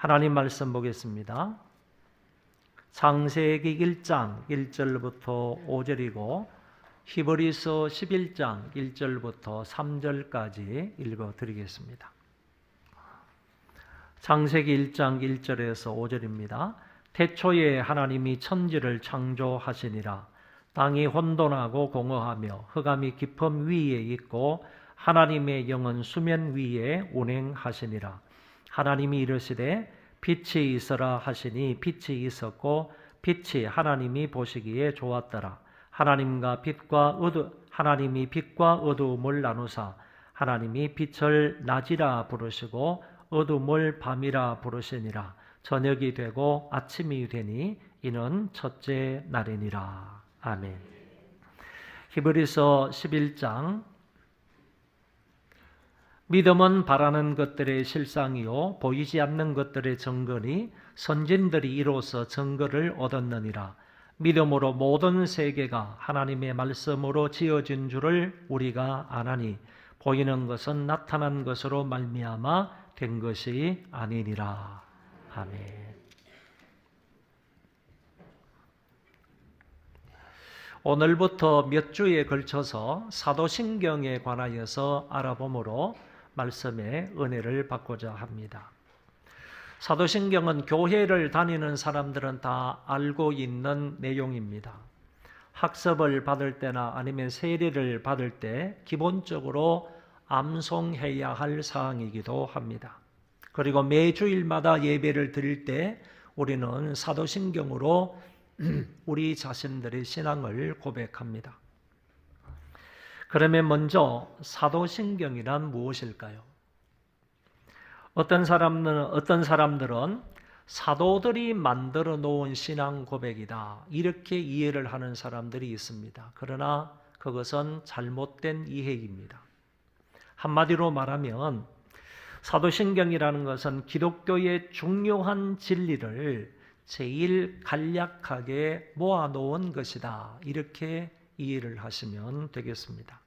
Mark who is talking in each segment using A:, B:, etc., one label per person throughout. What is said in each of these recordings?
A: 하나님 말씀 보겠습니다. 창세기 1장 1절부터 5절이고 히브리서 11장 1절부터 3절까지 읽어드리겠습니다. 창세기 1장 1절에서 5절입니다. 태초에 하나님이 천지를 창조하시니라. 땅이 혼돈하고 공허하며 흑암이 깊음 위에 있고 하나님의 영은 수면 위에 운행하시니라. 하나님이 이르시되 빛이 있으라 하시니 빛이 있었고 빛이 하나님이 보시기에 좋았더라. 하나님이 빛과 어두움을 나누사 하나님이 빛을 낮이라 부르시고 어두움을 밤이라 부르시니라. 저녁이 되고 아침이 되니 이는 첫째 날이니라. 아멘. 히브리서 11장. 믿음은 바라는 것들의 실상이요 보이지 않는 것들의 증거니 선진들이 이로써 증거를 얻었느니라. 믿음으로 모든 세계가 하나님의 말씀으로 지어진 줄을 우리가 아나니 보이는 것은 나타난 것으로 말미암아 된 것이 아니니라. 아멘. 오늘부터 몇 주에 걸쳐서 사도신경에 관하여서 알아보므로 말씀의 은혜를 받고자 합니다. 사도신경은 교회를 다니는 사람들은 다 알고 있는 내용입니다. 학습을 받을 때나 아니면 세례를 받을 때 기본적으로 암송해야 할 사항이기도 합니다. 그리고 매주일마다 예배를 드릴 때 우리는 사도신경으로 우리 자신들의 신앙을 고백합니다. 그러면 먼저 사도신경이란 무엇일까요? 어떤 사람들은 사도들이 만들어 놓은 신앙 고백이다 이렇게 이해를 하는 사람들이 있습니다. 그러나 그것은 잘못된 이해입니다. 한마디로 말하면 사도신경이라는 것은 기독교의 중요한 진리를 제일 간략하게 모아놓은 것이다 이렇게 이해를 하시면 되겠습니다.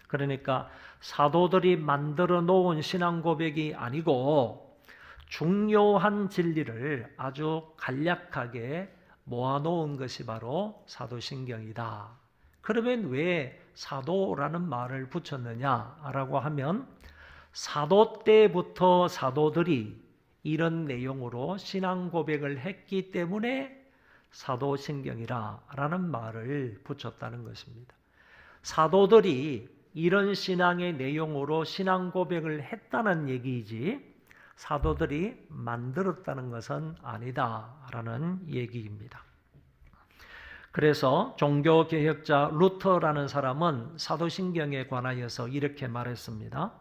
A: 그러니까 사도들이 만들어 놓은 신앙 고백이 아니고 중요한 진리를 아주 간략하게 모아놓은 것이 바로 사도신경이다. 그러면 왜 사도라는 말을 붙였느냐라고 하면 사도 때부터 사도들이 이런 내용으로 신앙 고백을 했기 때문에 사도신경이라는 말을 붙였다는 것입니다. 사도들이 이런 신앙의 내용으로 신앙 고백을 했다는 얘기이지 사도들이 만들었다는 것은 아니다라는 얘기입니다. 그래서 종교개혁자 루터라는 사람은 사도신경에 관하여서 이렇게 말했습니다.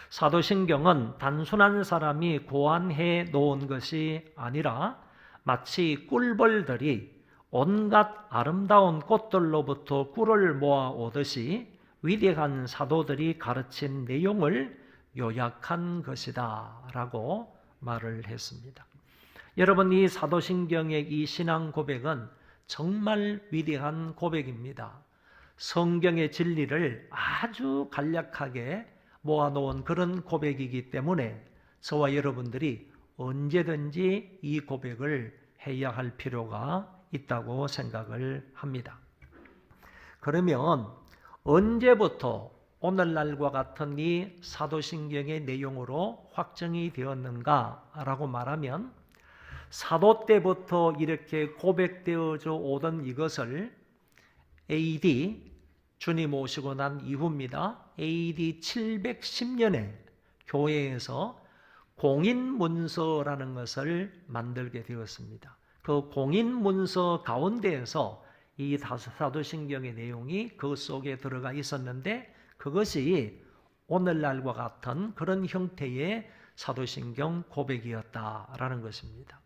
A: 사도신경은 단순한 사람이 고안해 놓은 것이 아니라 마치 꿀벌들이 온갖 아름다운 꽃들로부터 꿀을 모아 오듯이 위대한 사도들이 가르친 내용을 요약한 것이다 라고 말을 했습니다. 여러분, 이 사도신경의 이 신앙 고백은 정말 위대한 고백입니다. 성경의 진리를 아주 간략하게 모아놓은 그런 고백이기 때문에 저와 여러분들이 언제든지 이 고백을 해야 할 필요가 있다고 생각을 합니다. 그러면 언제부터 오늘날과 같은 이 사도신경의 내용으로 확정이 되었는가라고 말하면 사도 때부터 이렇게 고백되어져 오던 이것을 AD 주님 오시고 난 이후입니다. AD 710년에 교회에서 공인문서라는 것을 만들게 되었습니다. 그 공인문서 가운데에서 이 사도신경의 내용이 그 속에 들어가 있었는데 그것이 오늘날과 같은 그런 형태의 사도신경 고백이었다라는 것입니다.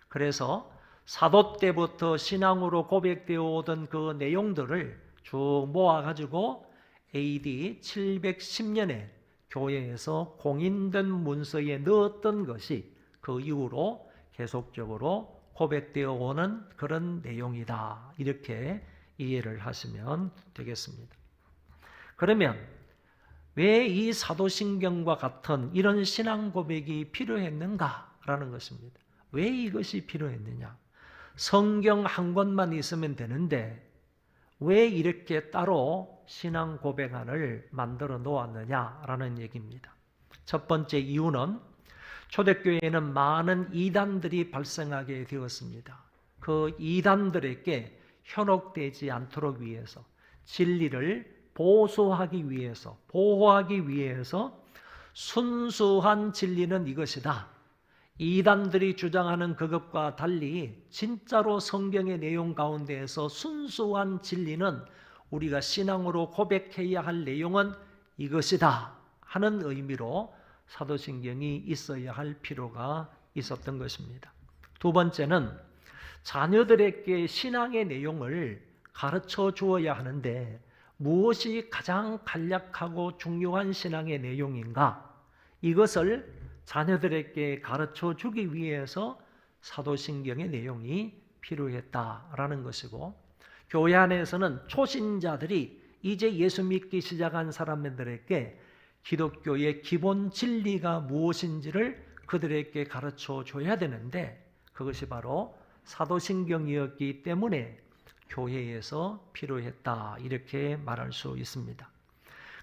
A: 그래서 사도 때부터 신앙으로 고백되어 오던 그 내용들을 쭉 모아가지고 AD 710년에 교회에서 공인된 문서에 넣었던 것이 그 이후로 계속적으로 고백되어 오는 그런 내용이다. 이렇게 이해를 하시면 되겠습니다. 그러면 왜 이 사도신경과 같은 이런 신앙 고백이 필요했는가? 라는 것입니다. 왜 이것이 필요했느냐? 성경 한 권만 있으면 되는데 왜 이렇게 따로 신앙 고백안을 만들어 놓았느냐라는 얘기입니다. 첫 번째 이유는 초대교회에는 많은 이단들이 발생하게 되었습니다. 그 이단들에게 현혹되지 않도록 위해서, 진리를 보호하기 위해서 순수한 진리는 이것이다. 이단들이 주장하는 그것과 달리 진짜로 성경의 내용 가운데에서 순수한 진리는 우리가 신앙으로 고백해야 할 내용은 이것이다 하는 의미로 사도신경이 있어야 할 필요가 있었던 것입니다. 두 번째는 자녀들에게 신앙의 내용을 가르쳐 주어야 하는데 무엇이 가장 간략하고 중요한 신앙의 내용인가? 이것을 자녀들에게 가르쳐 주기 위해서 사도신경의 내용이 필요했다라는 것이고, 교회 안에서는 초신자들이 이제 예수 믿기 시작한 사람들에게 기독교의 기본 진리가 무엇인지를 그들에게 가르쳐 줘야 되는데 그것이 바로 사도신경이었기 때문에 교회에서 필요했다, 이렇게 말할 수 있습니다.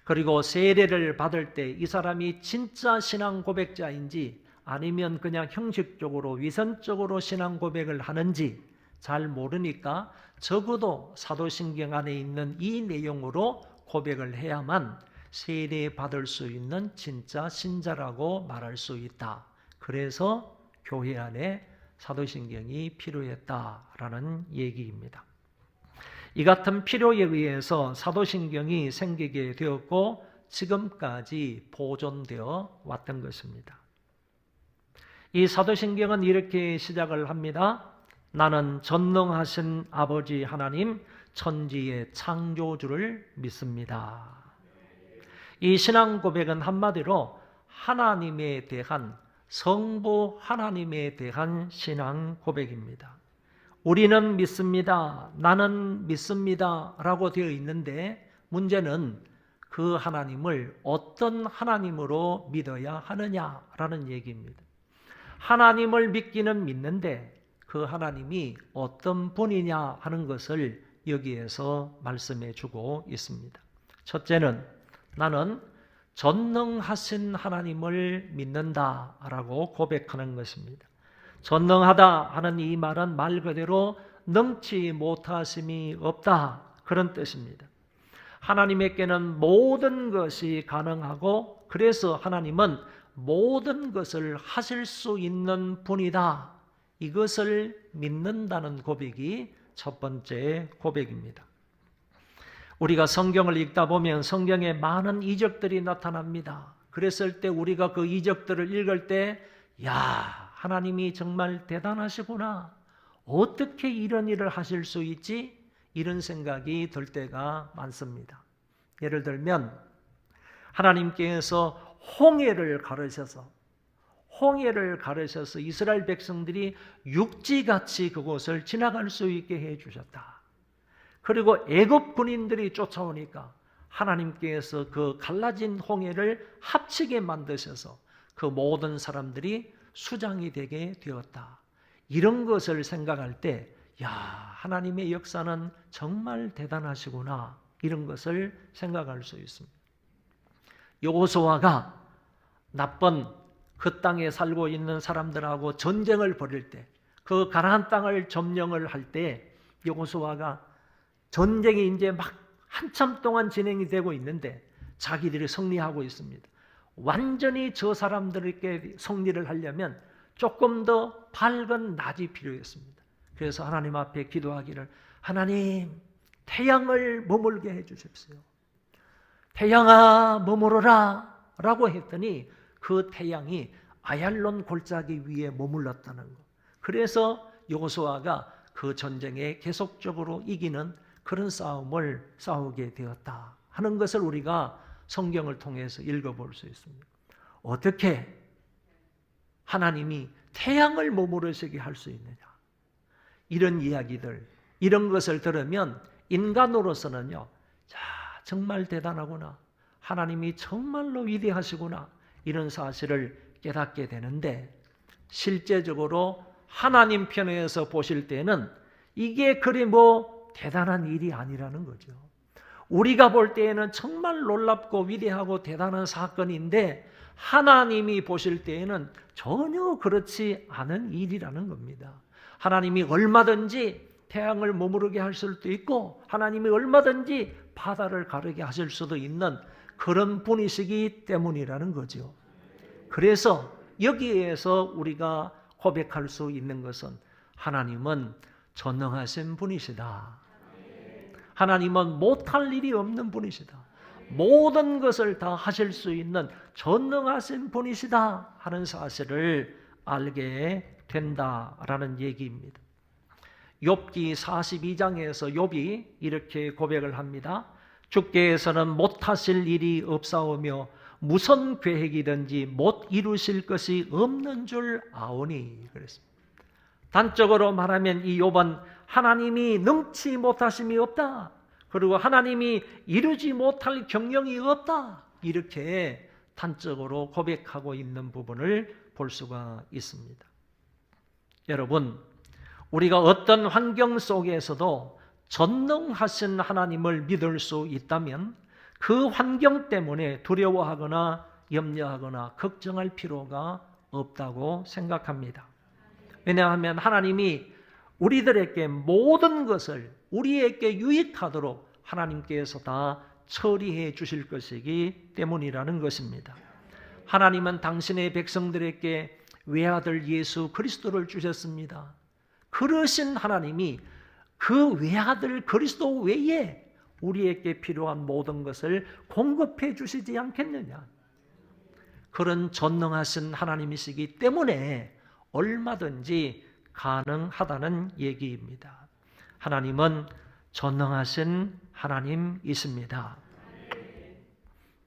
A: 그리고 세례를 받을 때 이 사람이 진짜 신앙 고백자인지 아니면 그냥 형식적으로 위선적으로 신앙 고백을 하는지 잘 모르니까 적어도 사도신경 안에 있는 이 내용으로 고백을 해야만 세례 받을 수 있는 진짜 신자라고 말할 수 있다. 그래서 교회 안에 사도신경이 필요했다라는 얘기입니다. 이 같은 필요에 의해서 사도신경이 생기게 되었고 지금까지 보존되어 왔던 것입니다. 이 사도신경은 이렇게 시작을 합니다. 나는 전능하신 아버지 하나님 천지의 창조주를 믿습니다. 이 신앙 고백은 한마디로 하나님에 대한, 성부 하나님에 대한 신앙 고백입니다. 우리는 믿습니다, 나는 믿습니다 라고 되어 있는데 문제는 그 하나님을 어떤 하나님으로 믿어야 하느냐라는 얘기입니다. 하나님을 믿기는 믿는데 그 하나님이 어떤 분이냐 하는 것을 여기에서 말씀해 주고 있습니다. 첫째는 나는 전능하신 하나님을 믿는다라고 고백하는 것입니다. 전능하다 하는 이 말은 말 그대로 능치 못하심이 없다, 그런 뜻입니다. 하나님에게는 모든 것이 가능하고 그래서 하나님은 모든 것을 하실 수 있는 분이다, 이것을 믿는다는 고백이 첫 번째 고백입니다. 우리가 성경을 읽다 보면 성경에 많은 이적들이 나타납니다. 그랬을 때 우리가 그 이적들을 읽을 때 하나님이 정말 대단하시구나, 어떻게 이런 일을 하실 수 있지? 이런 생각이 들 때가 많습니다. 예를 들면 하나님께서 홍해를 가르셔서 이스라엘 백성들이 육지같이 그곳을 지나갈 수 있게 해주셨다. 그리고 애굽 군인들이 쫓아오니까 하나님께서 그 갈라진 홍해를 합치게 만드셔서 그 모든 사람들이 수장이 되게 되었다. 이런 것을 생각할 때 하나님의 역사는 정말 대단하시구나, 이런 것을 생각할 수 있습니다. 여호수아가 나쁜 그 땅에 살고 있는 사람들하고 전쟁을 벌일 때, 그 가나안 땅을 점령을 할 때 여호수아가 전쟁이 이제 막 한참 동안 진행이 되고 있는데 자기들이 승리하고 있습니다. 완전히 저 사람들에게 승리를 하려면 조금 더 밝은 낮이 필요했습니다. 그래서 하나님 앞에 기도하기를, 하나님 태양을 머물게 해주십시오. 태양아 머무르라 라고 했더니 그 태양이 아얄론 골짜기 위에 머물렀다는 것. 그래서 여호수아가 그 전쟁에 계속적으로 이기는 그런 싸움을 싸우게 되었다 하는 것을 우리가 성경을 통해서 읽어볼 수 있습니다. 어떻게 하나님이 태양을 머무르시게 할 수 있느냐, 이런 이야기들, 이런 것을 들으면 인간으로서는요, 정말 대단하구나, 하나님이 정말로 위대하시구나, 이런 사실을 깨닫게 되는데 실제적으로 하나님 편에서 보실 때는 이게 그리 대단한 일이 아니라는 거죠. 우리가 볼 때에는 정말 놀랍고 위대하고 대단한 사건인데 하나님이 보실 때에는 전혀 그렇지 않은 일이라는 겁니다. 하나님이 얼마든지 태양을 머무르게 할 수도 있고 하나님이 얼마든지 바다를 가르게 하실 수도 있는 그런 분이시기 때문이라는 거죠. 그래서 여기에서 우리가 고백할 수 있는 것은 하나님은 전능하신 분이시다. 하나님은 못할 일이 없는 분이시다. 모든 것을 다 하실 수 있는 전능하신 분이시다 하는 사실을 알게 된다라는 얘기입니다. 욥기 42장에서 욥이 이렇게 고백을 합니다. 주께서는 못하실 일이 없사오며 무슨 계획이든지 못 이루실 것이 없는 줄 아오니 그랬습니다. 단적으로 말하면 이 욥은 하나님이 능치 못하심이 없다. 그리고 하나님이 이루지 못할 경영이 없다. 이렇게 단적으로 고백하고 있는 부분을 볼 수가 있습니다. 여러분, 우리가 어떤 환경 속에서도 전능하신 하나님을 믿을 수 있다면 그 환경 때문에 두려워하거나 염려하거나 걱정할 필요가 없다고 생각합니다. 왜냐하면 하나님이 우리들에게 모든 것을 우리에게 유익하도록 하나님께서 다 처리해 주실 것이기 때문이라는 것입니다. 하나님은 당신의 백성들에게 외아들 예수 그리스도를 주셨습니다. 그러신 하나님이 그 외아들 그리스도 외에 우리에게 필요한 모든 것을 공급해 주시지 않겠느냐. 그런 전능하신 하나님이시기 때문에 얼마든지 가능하다는 얘기입니다. 하나님은 전능하신 하나님이십니다.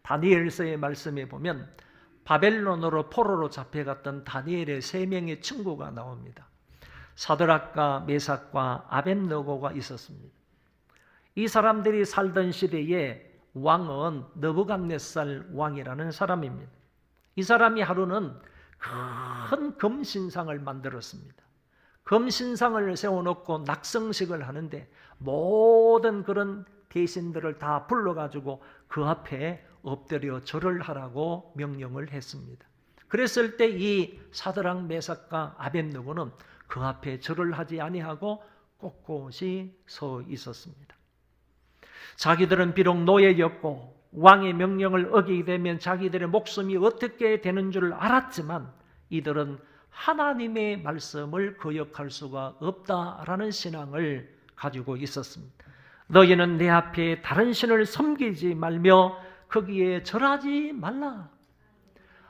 A: 다니엘서의 말씀에 보면 바벨론으로 포로로 잡혀갔던 다니엘의 3명의 친구가 나옵니다. 사드락과 메삭과 아벳느고가 있었습니다. 이 사람들이 살던 시대에 왕은 느부갓네살 왕이라는 사람입니다. 이 사람이 하루는 큰 금신상을 만들었습니다. 금신상을 세워놓고 낙성식을 하는데 모든 그런 대신들을 다 불러가지고 그 앞에 엎드려 절을 하라고 명령을 했습니다. 그랬을 때 이 사드락 메삭과 아벳느고는 그 앞에 절을 하지 아니하고 꼿꼿이 서 있었습니다. 자기들은 비록 노예였고 왕의 명령을 어기게 되면 자기들의 목숨이 어떻게 되는 줄 알았지만 이들은 하나님의 말씀을 거역할 수가 없다라는 신앙을 가지고 있었습니다. 너희는 내 앞에 다른 신을 섬기지 말며 거기에 절하지 말라.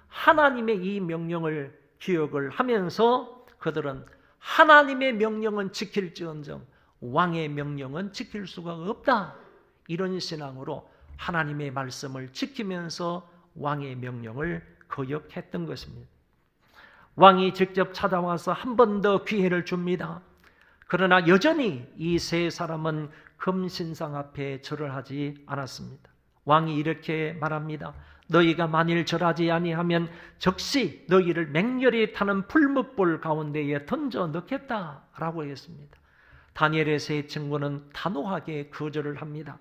A: 하나님의 이 명령을 기억을 하면서 그들은 하나님의 명령은 지킬지언정 왕의 명령은 지킬 수가 없다. 이런 신앙으로 하나님의 말씀을 지키면서 왕의 명령을 거역했던 것입니다. 왕이 직접 찾아와서 한 번 더 기회를 줍니다. 그러나 여전히 이 3사람은 금신상 앞에 절을 하지 않았습니다. 왕이 이렇게 말합니다. 너희가 만일 절하지 아니하면 즉시 너희를 맹렬히 타는 풀무불 가운데에 던져 넣겠다라고 했습니다. 다니엘의 3 친구는 단호하게 거절을 합니다.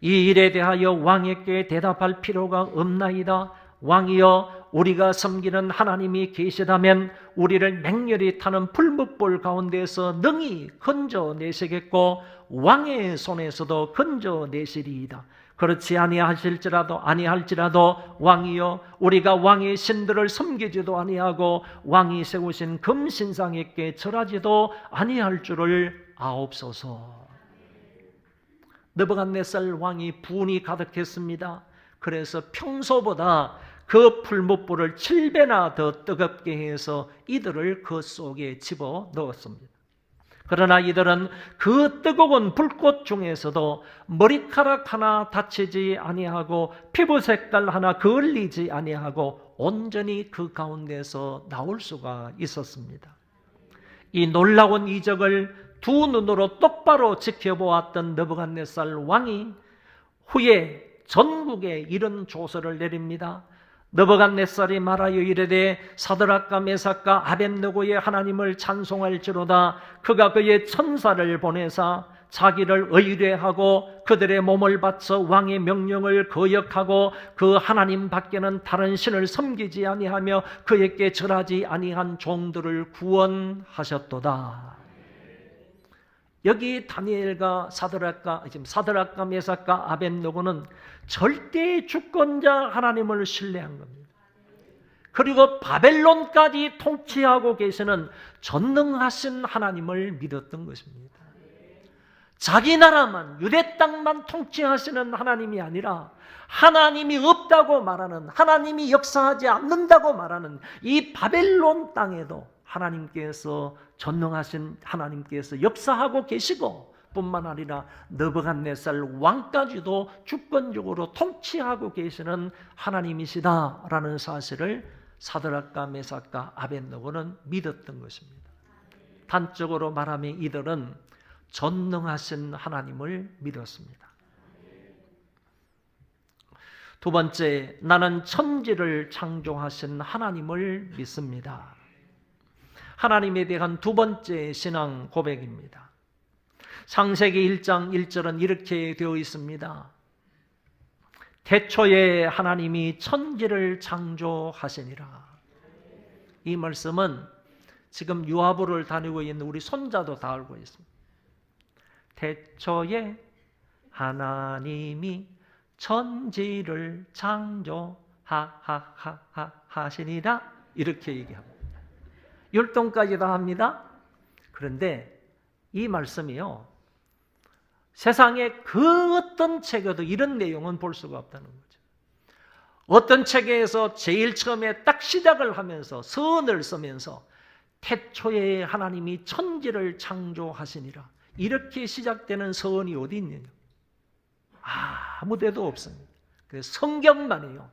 A: 이 일에 대하여 왕에게 대답할 필요가 없나이다. 왕이여, 우리가 섬기는 하나님이 계시다면 우리를 맹렬히 타는 풀무불 가운데서 능히 건져내시겠고 왕의 손에서도 건져내시리이다. 그렇지 아니할지라도 왕이여, 우리가 왕의 신들을 섬기지도 아니하고 왕이 세우신 금신상에게 절하지도 아니할 줄을 아옵소서. 느부갓네살 왕이 분이 가득했습니다. 그래서 평소보다 그 풀무불을 7배나 더 뜨겁게 해서 이들을 그 속에 집어넣었습니다. 그러나 이들은 그 뜨거운 불꽃 중에서도 머리카락 하나 다치지 아니하고 피부 색깔 하나 그을리지 아니하고 온전히 그 가운데서 나올 수가 있었습니다. 이 놀라운 이적을 두 눈으로 똑바로 지켜보았던 느부갓네살 왕이 후에 전국에 이런 조서를 내립니다. 느부갓네살이 말하여 이르되 사드락과 메삭과 아벳느고의 하나님을 찬송할지로다. 그가 그의 천사를 보내사 자기를 의뢰하고 그들의 몸을 바쳐 왕의 명령을 거역하고 그 하나님 밖에는 다른 신을 섬기지 아니하며 그에게 절하지 아니한 종들을 구원하셨도다. 여기 다니엘과 사드락과 메삭과 아벳느고는 절대 주권자 하나님을 신뢰한 겁니다. 그리고 바벨론까지 통치하고 계시는 전능하신 하나님을 믿었던 것입니다. 자기 나라만, 유대 땅만 통치하시는 하나님이 아니라 하나님이 없다고 말하는, 하나님이 역사하지 않는다고 말하는 이 바벨론 땅에도 하나님께서, 전능하신 하나님께서 역사하고 계시고 뿐만 아니라 느부갓네살 왕까지도 주권적으로 통치하고 계시는 하나님이시다라는 사실을 사드락과 메삭과 아벳느고는 믿었던 것입니다. 단적으로 말하면 이들은 전능하신 하나님을 믿었습니다. 두 번째, 나는 천지를 창조하신 하나님을 믿습니다. 하나님에 대한 두 번째 신앙 고백입니다. 창세기 1장 1절은 이렇게 되어 있습니다. 태초에 하나님이 천지를 창조하시니라. 이 말씀은 지금 유아부를 다니고 있는 우리 손자도 다 알고 있습니다. 태초에 하나님이 천지를 창조하시니라 이렇게 얘기합니다. 율동까지 다 합니다. 그런데 이 말씀이요, 세상에 그 어떤 책에도 이런 내용은 볼 수가 없다는 거죠. 어떤 책에서 제일 처음에 딱 시작을 하면서 서언을 쓰면서 태초에 하나님이 천지를 창조하시니라 이렇게 시작되는 서언이 어디 있느냐? 아무 데도 없습니다. 그래서 성경만이요,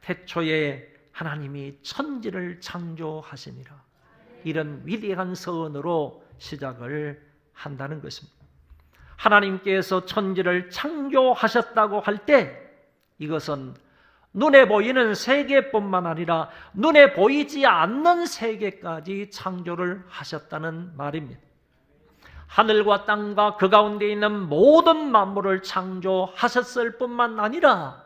A: 태초에 하나님이 천지를 창조하시니라 이런 위대한 서언으로 시작을 한다는 것입니다. 하나님께서 천지를 창조하셨다고 할 때 이것은 눈에 보이는 세계뿐만 아니라 눈에 보이지 않는 세계까지 창조를 하셨다는 말입니다. 하늘과 땅과 그 가운데 있는 모든 만물을 창조하셨을 뿐만 아니라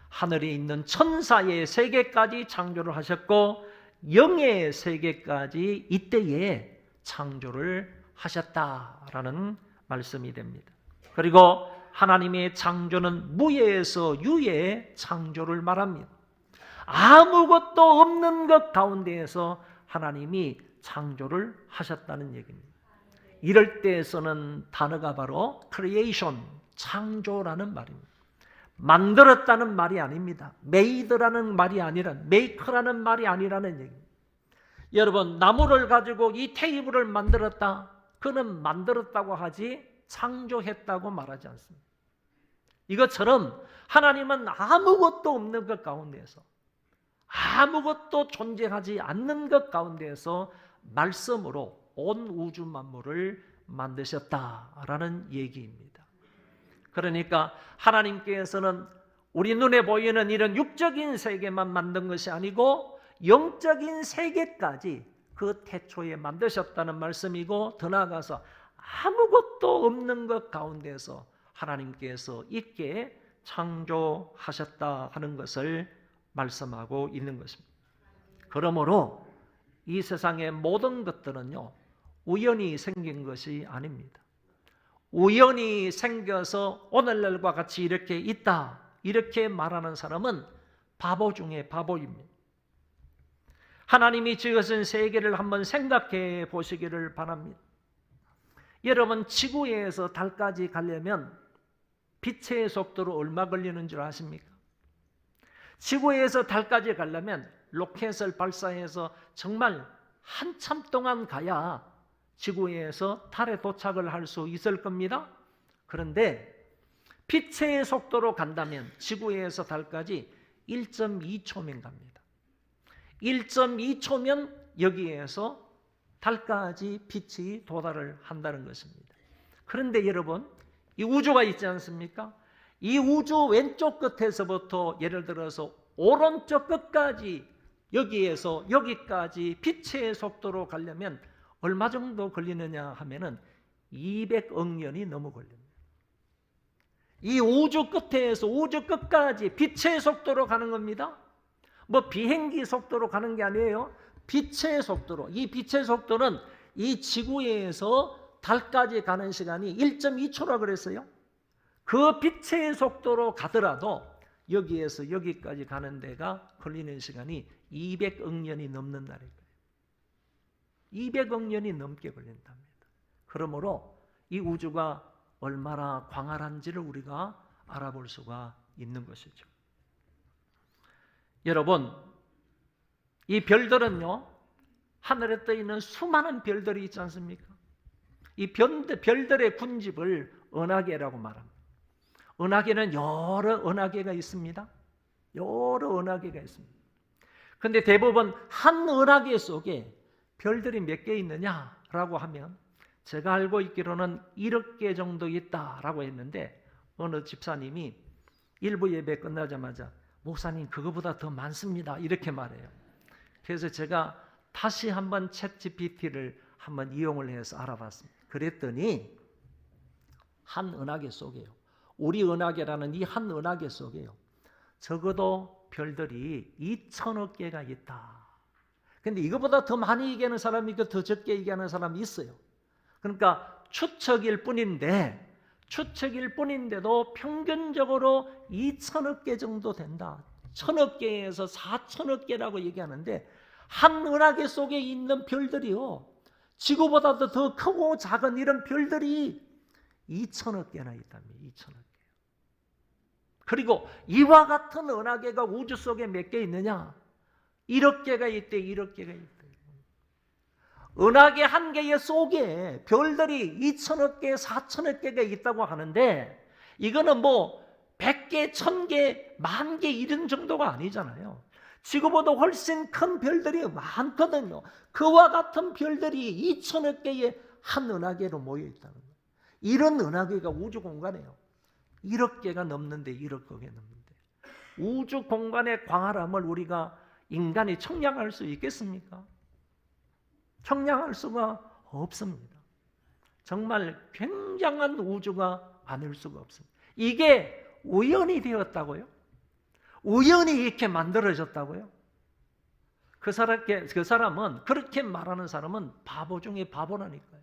A: 하늘에 있는 천사의 세계까지 창조를 하셨고 영의 세계까지 이때에 창조를 하셨다라는 말씀이 됩니다. 그리고 하나님의 창조는 무에서 유의 창조를 말합니다. 아무것도 없는 것 가운데에서 하나님이 창조를 하셨다는 얘기입니다. 이럴 때 쓰는 단어가 바로 creation, 창조라는 말입니다. 만들었다는 말이 아닙니다. made라는 말이 아니라 make라는 말이 아니라는 얘기입니다. 여러분, 나무를 가지고 이 테이블을 만들었다, 그는 만들었다고 하지 창조했다고 말하지 않습니다. 이것처럼 하나님은 아무것도 없는 것 가운데에서, 아무것도 존재하지 않는 것 가운데에서 말씀으로 온 우주 만물을 만드셨다라는 얘기입니다. 그러니까 하나님께서는 우리 눈에 보이는 이런 육적인 세계만 만든 것이 아니고 영적인 세계까지 그 태초에 만드셨다는 말씀이고, 더 나아가서 아무것도 없는 것 가운데서 하나님께서 있게 창조하셨다 하는 것을 말씀하고 있는 것입니다. 그러므로 이 세상의 모든 것들은요, 우연히 생긴 것이 아닙니다. 우연히 생겨서 오늘날과 같이 이렇게 있다, 이렇게 말하는 사람은 바보 중에 바보입니다. 하나님이 지으신 세계를 한번 생각해 보시기를 바랍니다. 여러분, 지구에서 달까지 가려면 빛의 속도로 얼마 걸리는 줄 아십니까? 지구에서 달까지 가려면 로켓을 발사해서 정말 한참 동안 가야 지구에서 달에 도착을 할 수 있을 겁니다. 그런데 빛의 속도로 간다면 지구에서 달까지 1.2초면 갑니다. 1.2초면 여기에서 달까지 빛이 도달을 한다는 것입니다. 그런데 여러분, 이 우주가 있지 않습니까? 이 우주 왼쪽 끝에서부터 예를 들어서 오른쪽 끝까지 여기에서 여기까지 빛의 속도로 가려면 얼마 정도 걸리느냐 하면은 200억 년이 넘어 걸립니다. 이 우주 끝에서 우주 끝까지 빛의 속도로 가는 겁니다. 뭐 비행기 속도로 가는 게 아니에요. 빛의 속도로. 이 빛의 속도는 이 지구에서 달까지 가는 시간이 1.2초라 그랬어요. 그 빛의 속도로 가더라도 여기에서 여기까지 가는 데가 걸리는 시간이 200억 년이 넘는다는 거예요. 200억 년이 넘게 걸린답니다. 그러므로 이 우주가 얼마나 광활한지를 우리가 알아볼 수가 있는 것이죠. 여러분, 이 별들은요, 하늘에 떠 있는 수많은 별들이 있지 않습니까? 이 별들의 군집을 은하계라고 말합니다. 은하계는 여러 은하계가 있습니다. 여러 은하계가 있습니다. 그런데 대부분 한 은하계 속에 별들이 몇 개 있느냐라고 하면 제가 알고 있기로는 1억 개 정도 있다라고 했는데 어느 집사님이 일부 예배 끝나자마자 목사님 그거보다 더 많습니다 이렇게 말해요. 그래서 제가 다시 한번 챗GPT를 한번 이용을 해서 알아봤습니다. 그랬더니 한 은하계 속에요. 우리 은하계라는 이 한 은하계 속에요. 적어도 별들이 2천억 개가 있다. 근데 이거보다 더 많이 얘기하는 사람이 있고 더 적게 얘기하는 사람이 있어요. 그러니까 추측일 뿐인데도 평균적으로 2천억 개 정도 된다. 1,000억 개에서 4천억 개라고 얘기하는데 한 은하계 속에 있는 별들이요. 지구보다도 더 크고 작은 이런 별들이 2천억 개나 있답니다. 2천억 개. 그리고 이와 같은 은하계가 우주 속에 몇 개 있느냐? 1억 개가 있대. 1억 개가 있대. 은하계 한 개의 속에 별들이 2천억 개, 4천억 개가 있다고 하는데 이거는 뭐 100개, 1000개, 10,000개 이런 정도가 아니잖아요. 지구보다 훨씬 큰 별들이 많거든요. 그와 같은 별들이 2천억 개의 한 은하계로 모여 있다는 거예요. 이런 은하계가 우주 공간에요. 1억 개가 넘는데 1억 개 넘는데 우주 공간의 광활함을 우리가 인간이 청량할 수 있겠습니까? 청량할 수가 없습니다. 정말 굉장한 우주가 아닐 수가 없습니다. 이게 우연히 되었다고요? 우연히 이렇게 만들어졌다고요? 그 사람은 그렇게 말하는 사람은 바보 중에 바보라니까요.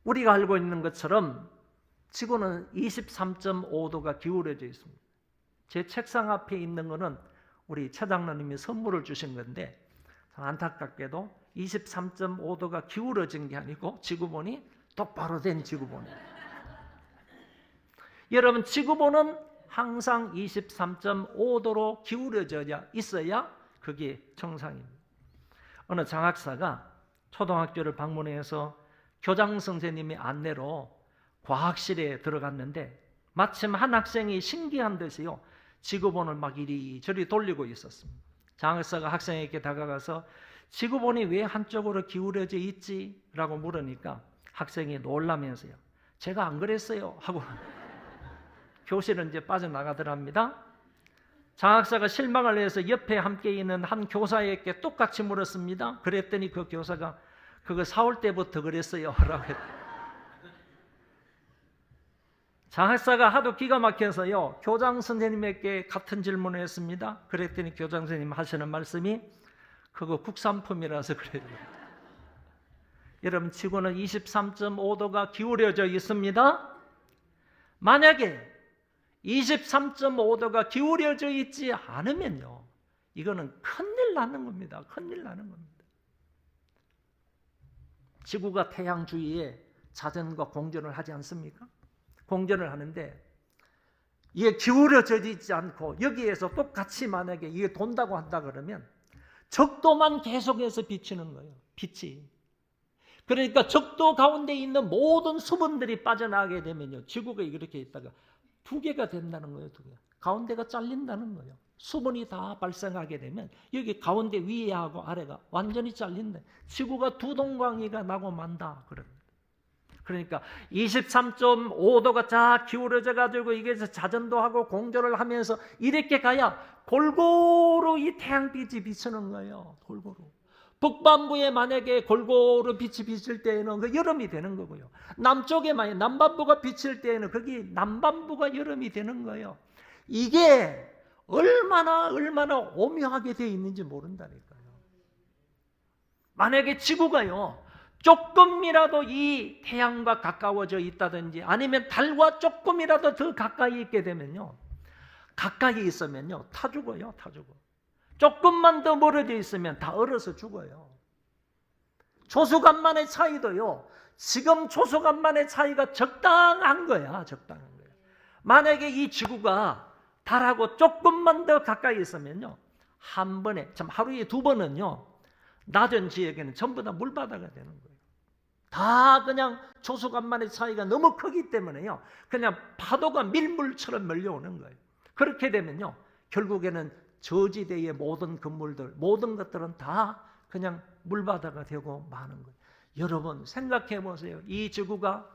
A: 우리가 알고 있는 것처럼 지구는 23.5도가 기울어져 있습니다. 제 책상 앞에 있는 거는 우리 최 장로님이 선물을 주신 건데 안타깝게도 23.5도가 기울어진 게 아니고 지구본이 똑바로 된 지구본이에요. 여러분, 지구본은 항상 23.5도로 기울어져 있어야 그게 정상입니다. 어느 장학사가 초등학교를 방문해서 교장 선생님의 안내로 과학실에 들어갔는데 마침 한 학생이 신기한 듯이요 지구본을 막 이리저리 돌리고 있었습니다. 장학사가 학생에게 다가가서 지구본이 왜 한쪽으로 기울어져 있지? 라고 물으니까 학생이 놀라면서요 제가 안 그랬어요 하고 교실은 이제 빠져나가더랍니다. 장학사가 실망을 해서 옆에 함께 있는 한 교사에게 똑같이 물었습니다. 그랬더니 그 교사가 그거 사올 때부터 그랬어요 라고 했다. 장학사가 하도 기가 막혀서요 교장 선생님에게 같은 질문을 했습니다. 그랬더니 교장 선생님 하시는 말씀이 그거 국산품이라서 그래요. 여러분, 지구는 23.5도가 기울어져 있습니다. 만약에 23.5도가 기울어져 있지 않으면요 이거는 큰일 나는 겁니다. 큰일 나는 겁니다. 지구가 태양 주위에 자전과 공전을 하지 않습니까? 공전을 하는데 이게 기울어져 있지 않고 여기에서 똑같이 만약에 이게 돈다고 한다 그러면 적도만 계속해서 비치는 거예요. 빛이. 그러니까 적도 가운데 있는 모든 수분들이 빠져나가게 되면요 지구가 이렇게 있다가 두 개가 된다는 거예요. 두 개. 가운데가 잘린다는 거예요. 수분이 다 발생하게 되면 여기 가운데 위하고 아래가 완전히 잘린다. 지구가 두 동강이가 나고 만다 그럽니다. 그러니까 23.5도가 쫙 기울어져 가지고 이게 자전도 하고 공조를 하면서 이렇게 가야 골고루 이 태양빛이 비치는 거예요. 골고루. 북반부에 만약에 골고루 빛이 비칠 때에는 그 여름이 되는 거고요. 남쪽에 만약 남반부가 비칠 때에는 거기 남반부가 여름이 되는 거예요. 이게 얼마나 오묘하게 되어 있는지 모른다니까요. 만약에 지구가요, 조금이라도 이 태양과 가까워져 있다든지 아니면 달과 조금이라도 더 가까이 있게 되면요, 가까이 있으면요 타 죽어요. 타 죽어. 조금만 더 멀어져 있으면 다 얼어서 죽어요. 조수간만의 차이도요, 지금 조수간만의 차이가 적당한 거야. 적당한 거야. 만약에 이 지구가 달하고 조금만 더 가까이 있으면요, 한 번에, 참 하루에 2번은요 낮은 지역에는 전부 다 물바다가 되는 거예요. 다 그냥 조수간만의 차이가 너무 크기 때문에요, 그냥 파도가 밀물처럼 몰려오는 거예요. 그렇게 되면요 결국에는 저지대의 모든 건물들, 모든 것들은 다 그냥 물바다가 되고 마는 거예요. 여러분 생각해 보세요. 이 지구가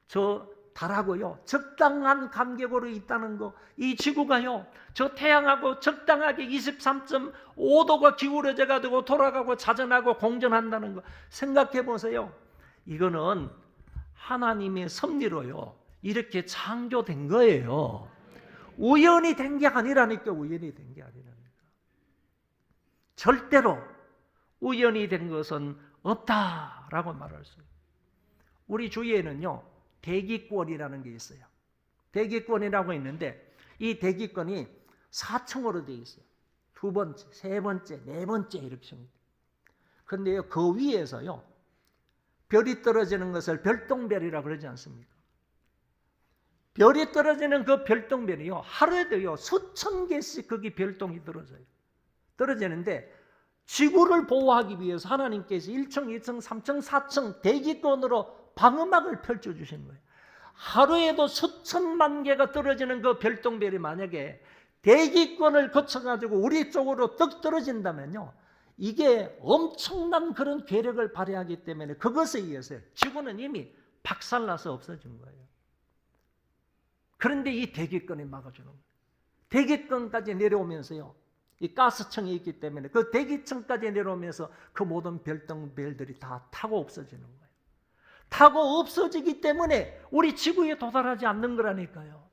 A: 저 달하고요 적당한 간격으로 있다는 거, 이 지구가요 저 태양하고 적당하게 23.5도가 기울어져 가지고 돌아가고 자전하고 공전한다는 거 생각해 보세요. 이거는 하나님의 섭리로요 이렇게 창조된 거예요. 우연히 된 게 아니라니까. 우연히 된 게 아니라니까. 절대로 우연히 된 것은 없다라고 말할 수 있어요. 우리 주위에는요 대기권이라는 게 있어요. 대기권이라고 있는데 이 대기권이 4층으로 되어 있어요. 2번째, 3번째, 4번째 이렇게 생깁니다. 그런데요 그 위에서요 별이 떨어지는 것을 별똥별이라고 그러지 않습니까? 별이 떨어지는 그 별똥별이요 하루에도요 수천 개씩 거기 별똥이 떨어지는데 지구를 보호하기 위해서 하나님께서 1층, 2층, 3층, 4층 대기권으로 방음막을 펼쳐주신 거예요. 하루에도 수천만 개가 떨어지는 그 별똥별이 만약에 대기권을 거쳐가지고 우리 쪽으로 떡 떨어진다면요 이게 엄청난 그런 괴력을 발휘하기 때문에 그것에 의해서 지구는 이미 박살나서 없어진 거예요. 그런데 이 대기권이 막아주는 거예요. 대기권까지 내려오면서요 이 가스층이 있기 때문에 그 대기층까지 내려오면서 그 모든 별똥별들이 다 타고 없어지는 거예요. 타고 없어지기 때문에 우리 지구에 도달하지 않는 거라니까요.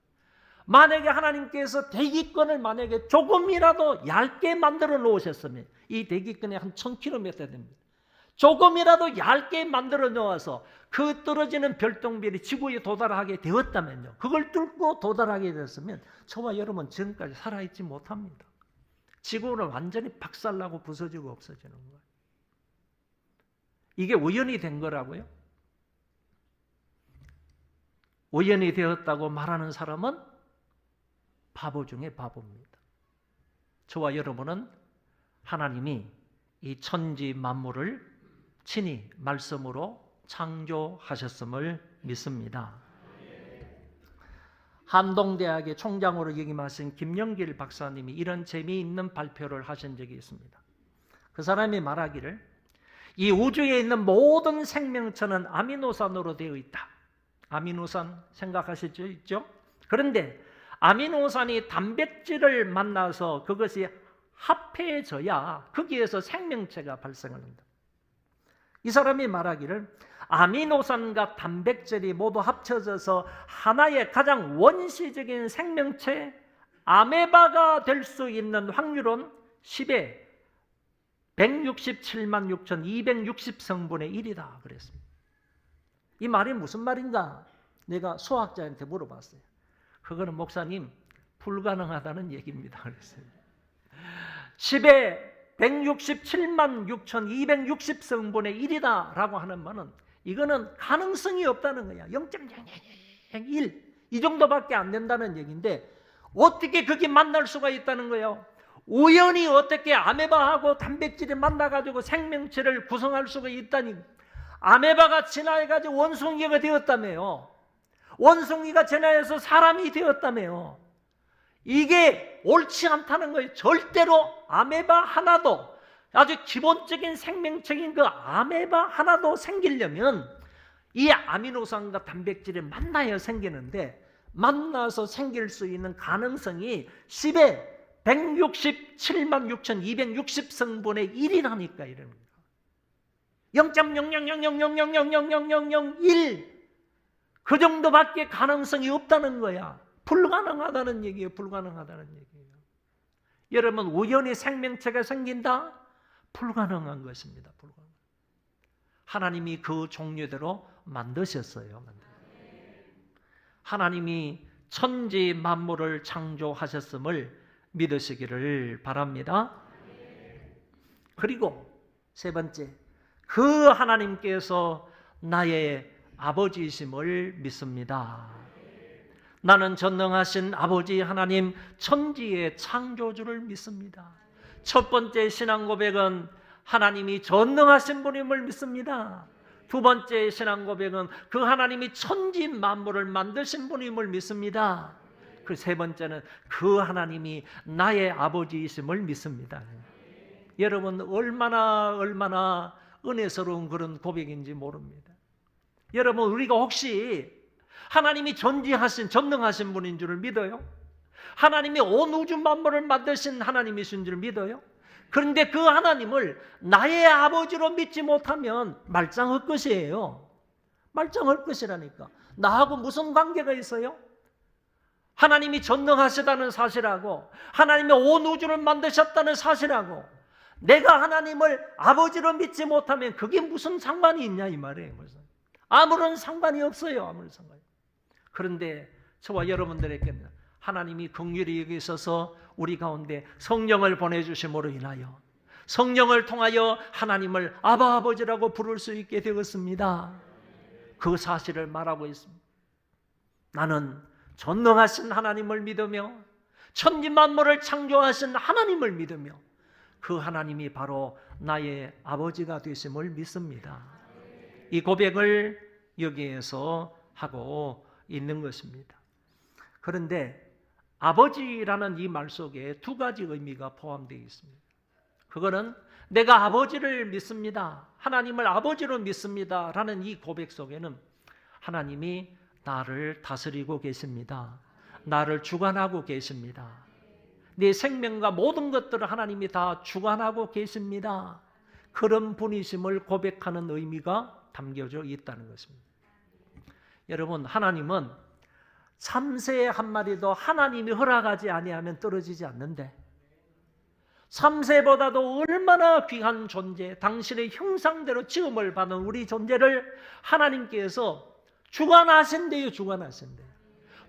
A: 만약에 하나님께서 대기권을 만약에 조금이라도 얇게 만들어 놓으셨으면 이 대기권이 한 1000km 됩니다. 조금이라도 얇게 만들어 놓아서 그 떨어지는 별똥별이 지구에 도달하게 되었다면요 그걸 뚫고 도달하게 됐으면 저와 여러분 지금까지 살아있지 못합니다. 지구는 완전히 박살나고 부서지고 없어지는 거예요. 이게 우연히 된 거라고요? 우연히 되었다고 말하는 사람은 바보 중에 바보입니다. 저와 여러분은 하나님이 이 천지 만물을 친히 말씀으로 창조하셨음을 믿습니다. 한동대학의 총장으로 역임하신 김영길 박사님이 이런 재미있는 발표를 하신 적이 있습니다. 그 사람이 말하기를 이 우주에 있는 모든 생명체는 아미노산으로 되어 있다. 아미노산 생각하시죠? 있죠? 그런데 아미노산이 단백질을 만나서 그것이 합해져야 거기에서 생명체가 발생합니다. 이 사람이 말하기를 아미노산과 단백질이 모두 합쳐져서 하나의 가장 원시적인 생명체 아메바가 될 수 있는 확률은 10의 167만 6,260성분의 1이다 그랬습니다. 이 말이 무슨 말인가? 내가 수학자한테 물어봤어요. 그거는 목사님 불가능하다는 얘기입니다 그랬어요. 10의 167만 6,260성분의 1이다 라고 하는 말은 이거는 가능성이 없다는 거야. 0.001 이 정도밖에 안 된다는 얘기인데 어떻게 그게 만날 수가 있다는 거예요? 우연히 어떻게 아메바하고 단백질이 만나가지고 생명체를 구성할 수가 있다니. 아메바가 진화해가지고 원숭이가 되었다며요. 원숭이가 진화해서 사람이 되었다며요. 이게 옳지 않다는 거예요. 절대로 아메바 하나도, 아주 기본적인 생명체인 그 아메바 하나도 생기려면 이 아미노산과 단백질이 만나야 생기는데 만나서 생길 수 있는 가능성이 10에 167만 6,260성분의 1이라니까 이러는 거예요. 0.00000000001 그 정도밖에 가능성이 없다는 거야. 불가능하다는 얘기예요. 불가능하다는 얘기예요. 여러분, 우연히 생명체가 생긴다? 불가능한 것입니다. 불가능. 하나님이 그 종류대로 만드셨어요. 하나님이 천지 만물을 창조하셨음을 믿으시기를 바랍니다. 그리고 세 번째, 그 하나님께서 나의 아버지이심을 믿습니다. 나는 전능하신 아버지 하나님, 천지의 창조주를 믿습니다. 첫 번째 신앙 고백은 하나님이 전능하신 분임을 믿습니다. 두 번째 신앙 고백은 그 하나님이 천지 만물을 만드신 분임을 믿습니다. 그 세 번째는 그 하나님이 나의 아버지이심을 믿습니다. 여러분, 얼마나 은혜스러운 그런 고백인지 모릅니다. 여러분, 우리가 혹시 하나님이 전능하신 분인 줄을 믿어요? 하나님이 온 우주 만물을 만드신 하나님이신 줄 믿어요? 그런데 그 하나님을 나의 아버지로 믿지 못하면 말짱할 것이에요. 말짱할 것이라니까. 나하고 무슨 관계가 있어요? 하나님이 전능하시다는 사실하고 하나님이 온 우주를 만드셨다는 사실하고 내가 하나님을 아버지로 믿지 못하면 그게 무슨 상관이 있냐 이 말이에요. 아무런 상관이 없어요. 아무런 상관이. 그런데 저와 여러분들에게는 하나님이 긍휼히 여기셔서 우리 가운데 성령을 보내주심으로 인하여 성령을 통하여 하나님을 아버지라고 부를 수 있게 되었습니다. 그 사실을 말하고 있습니다. 나는 전능하신 하나님을 믿으며 천지 만물을 창조하신 하나님을 믿으며 그 하나님이 바로 나의 아버지가 되심을 믿습니다. 이 고백을 여기에서 하고 있는 것입니다. 그런데 아버지라는 이 말 속에 두 가지 의미가 포함되어 있습니다. 그거는 내가 아버지를 믿습니다. 하나님을 아버지로 믿습니다. 라는 이 고백 속에는 하나님이 나를 다스리고 계십니다. 나를 주관하고 계십니다. 내 생명과 모든 것들을 하나님이 다 주관하고 계십니다. 그런 분이심을 고백하는 의미가 담겨져 있다는 것입니다. 여러분, 하나님은 참새 한 마리도 하나님이 허락하지 아니하면 떨어지지 않는데 참새보다도 얼마나 귀한 존재, 당신의 형상대로 지음을 받은 우리 존재를 하나님께서 주관하신대요. 주관하신대요.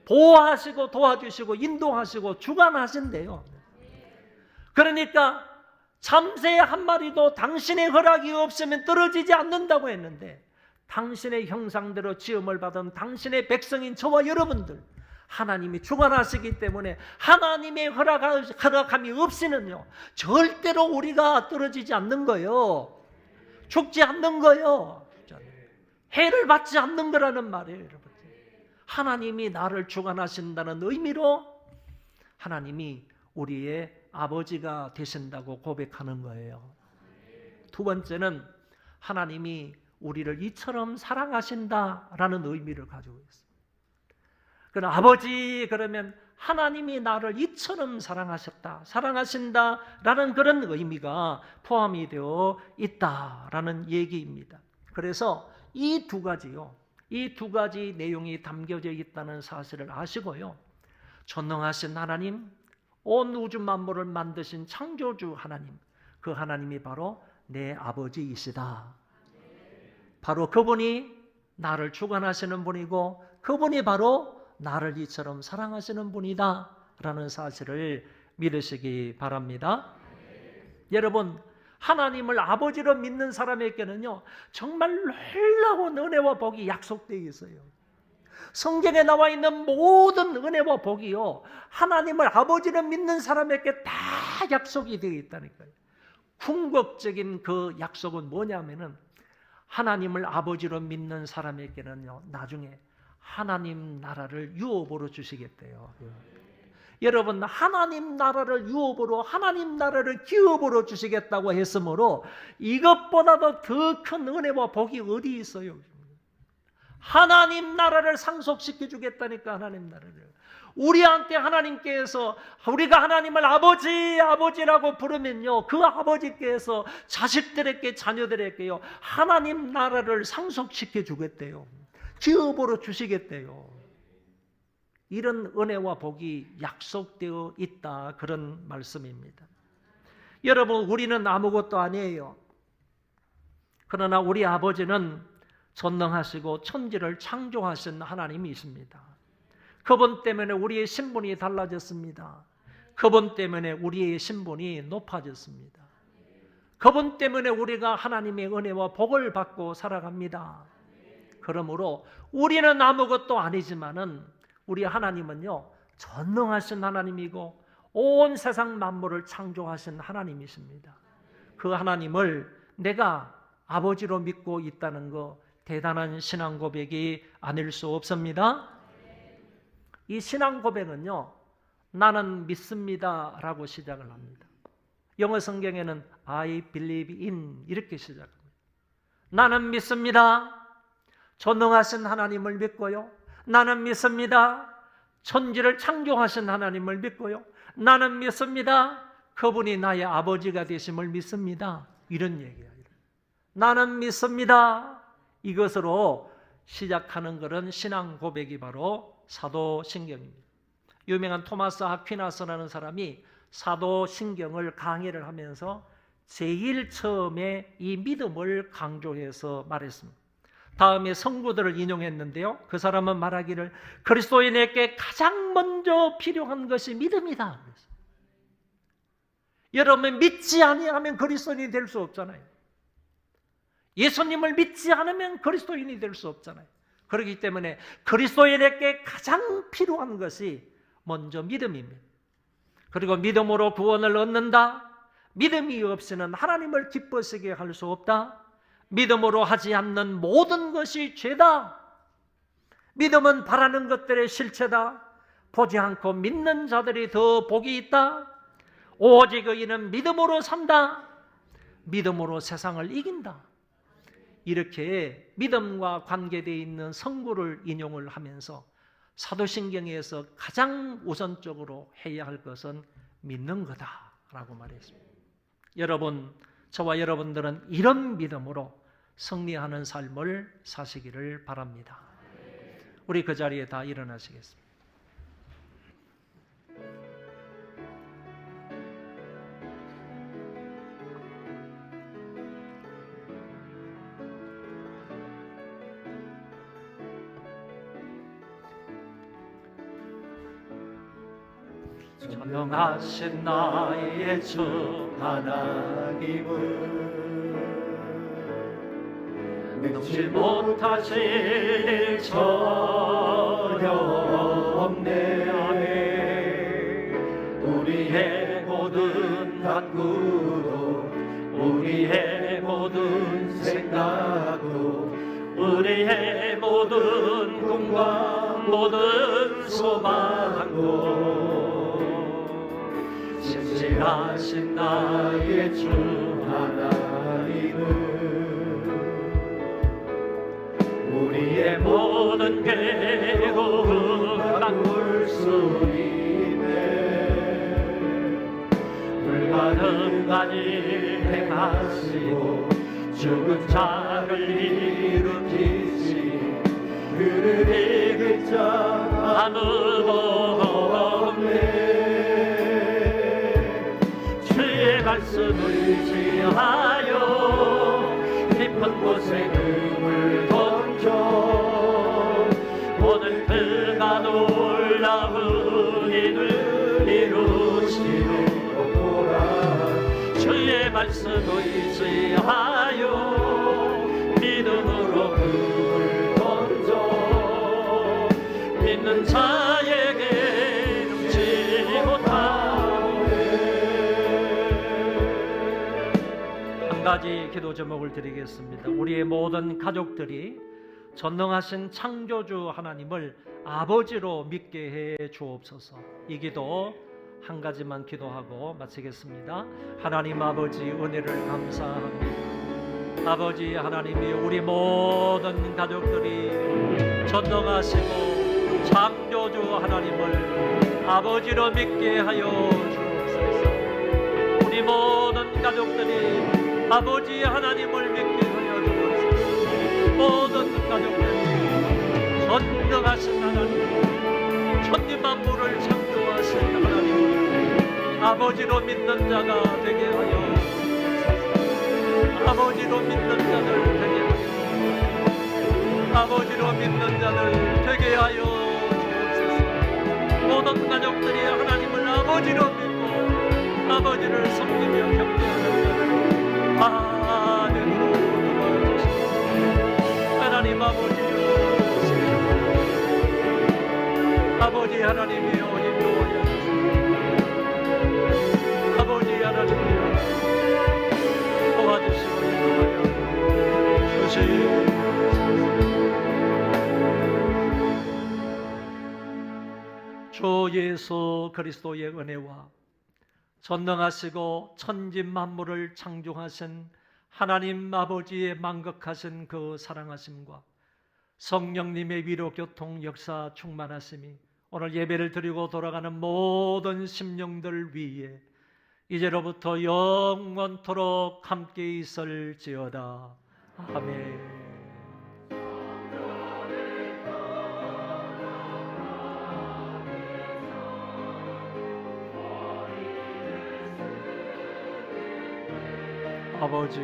A: 보호하시고 도와주시고 인도하시고 주관하신대요. 그러니까 참새 한 마리도 당신의 허락이 없으면 떨어지지 않는다고 했는데 당신의 형상대로 지음을 받은 당신의 백성인 저와 여러분들 하나님이 주관하시기 때문에 하나님의 허락함이 없이는요 절대로 우리가 떨어지지 않는 거예요. 죽지 않는 거예요. 해를 받지 않는 거라는 말이에요. 여러분. 하나님이 나를 주관하신다는 의미로 하나님이 우리의 아버지가 되신다고 고백하는 거예요. 두 번째는 하나님이 우리를 이처럼 사랑하신다라는 의미를 가지고 있습니다. 그럼 아버지 그러면 하나님이 나를 이처럼 사랑하신다라는 그런 의미가 포함이 되어 있다라는 얘기입니다. 그래서 이 두 가지 내용이 담겨져 있다는 사실을 아시고요. 전능하신 하나님, 온 우주 만물을 만드신 창조주 하나님, 그 하나님이 바로 내 아버지이시다. 바로 그분이 나를 주관하시는 분이고 그분이 바로 나를 이처럼 사랑하시는 분이다 라는 사실을 믿으시기 바랍니다. 여러분, 하나님을 아버지로 믿는 사람에게는요 정말 놀라운 은혜와 복이 약속되어 있어요. 성경에 나와 있는 모든 은혜와 복이요 하나님을 아버지로 믿는 사람에게 다 약속이 되어 있다니까요. 궁극적인 그 약속은 뭐냐면은 하나님을 아버지로 믿는 사람에게는요 나중에 하나님 나라를 유업으로 주시겠대요. 여러분, 하나님 나라를 유업으로, 하나님 나라를 기업으로 주시겠다고 했으므로 이것보다도 더 큰 은혜와 복이 어디 있어요? 하나님 나라를 상속시켜 주겠다니까. 하나님 나라를 우리한테 하나님께서, 우리가 하나님을 아버지 아버지라고 부르면요, 그 아버지께서 자식들에게, 자녀들에게요, 하나님 나라를 상속시켜 주겠대요. 기업으로 주시겠대요. 이런 은혜와 복이 약속되어 있다, 그런 말씀입니다. 여러분, 우리는 아무것도 아니에요. 그러나 우리 아버지는 전능하시고 천지를 창조하신 하나님이십니다. 그분 때문에 우리의 신분이 달라졌습니다. 그분 때문에 우리의 신분이 높아졌습니다. 그분 때문에 우리가 하나님의 은혜와 복을 받고 살아갑니다. 그러므로 우리는 아무것도 아니지만은 우리 하나님은요, 전능하신 하나님이고 온 세상 만물을 창조하신 하나님이십니다. 그 하나님을 내가 아버지로 믿고 있다는 거, 대단한 신앙 고백이 아닐 수 없습니다. 이 신앙 고백은요, 나는 믿습니다 라고 시작을 합니다. 영어 성경에는 I believe in 이렇게 시작합니다. 나는 믿습니다. 전능하신 하나님을 믿고요. 나는 믿습니다. 천지를 창조하신 하나님을 믿고요. 나는 믿습니다. 그분이 나의 아버지가 되심을 믿습니다. 이런 얘기예요. 나는 믿습니다. 이것으로 시작하는 그런 신앙 고백이 바로 사도신경입니다. 유명한 토마스 아퀴나스라는 사람이 사도신경을 강의를 하면서 제일 처음에 이 믿음을 강조해서 말했습니다. 다음에 성구들을 인용했는데요, 그 사람은 말하기를 그리스도인에게 가장 먼저 필요한 것이 믿음이다. 여러분, 믿지 아니하면 그리스도인이 될 수 없잖아요. 예수님을 믿지 않으면 그리스도인이 될 수 없잖아요. 그렇기 때문에 그리스도인에게 가장 필요한 것이 먼저 믿음입니다. 그리고 믿음으로 구원을 얻는다. 믿음이 없이는 하나님을 기쁘시게 할 수 없다. 믿음으로 하지 않는 모든 것이 죄다. 믿음은 바라는 것들의 실체다. 보지 않고 믿는 자들이 더 복이 있다. 오직 의인은 믿음으로 산다. 믿음으로 세상을 이긴다. 이렇게 믿음과 관계되어 있는 성구를 인용을 하면서 사도신경에서 가장 우선적으로 해야 할 것은 믿는 거다라고 말했습니다. 여러분, 저와 여러분들은 이런 믿음으로 승리하는 삶을 사시기를 바랍니다. 우리 그 자리에 다 일어나시겠습니다. 전능하신 나의 주 하나님은 능치 못하실 일 전혀 없네. 우리의 모든 간구도, 우리의 모든 생각도, 우리의 모든 꿈과 모든 소망도 진실하신 나의 주 하나님은 우리의 모든 괴로움 바꿀 수 있네. 불가능한 일 행하시고 죽은 자를 일으키시 그를 이길 자 아무도 없네. 주의 말씀을 의지하여 깊은 곳에 눈을 던져 오늘 그가 놀라운 일을 이루시는구나. 주의 말씀 의지하여 믿음으로 그를 던져 믿는 자에게 넘지 못하네. 한 가지 기도 제목을 드리겠습니다. 우리의 모든 가족들이 전능하신 창조주 하나님을 아버지로 믿게 해 주옵소서. 이 기도 한 가지만 기도하고 마치겠습니다. 하나님 아버지, 은혜를 감사합니다. 아버지 하나님이 우리 모든 가족들이 전능하시고 창조주 하나님을 아버지로 믿게 하여 주옵소서. 우리 모든 가족들이 아버지 하나님을 믿게 하여 주옵소서. 모든 가족들이 전능하신 하나님, 천지만물을 창조하신 하나님을 아버지로 믿는 자가 되게 하여 주옵소서. 아버지로 믿는 자들 되게 하여 주옵소서. 아버지로 믿는 자들 되게 하여 주옵소서. 모든 가족들이 하나님을 아버지로 믿고 아버지를 섬기며 경배하는 자들 아들로 도와주시옵소서. 하나님 아버지여, 아버지 하나님이여 인도하여 주시옵소서. 아버지 하나님이여 도와주시고 인도하여 주시옵소서. 주 예수 그리스도의 은혜와 전능하시고 천지 만물을 창조하신 하나님 아버지의 만극하신 그 사랑하심과 성령님의 위로 교통 역사 충만하심이 오늘 예배를 드리고 돌아가는 모든 심령들 위에 이제로부터 영원토록 함께 있을지어다. 아멘. 아버지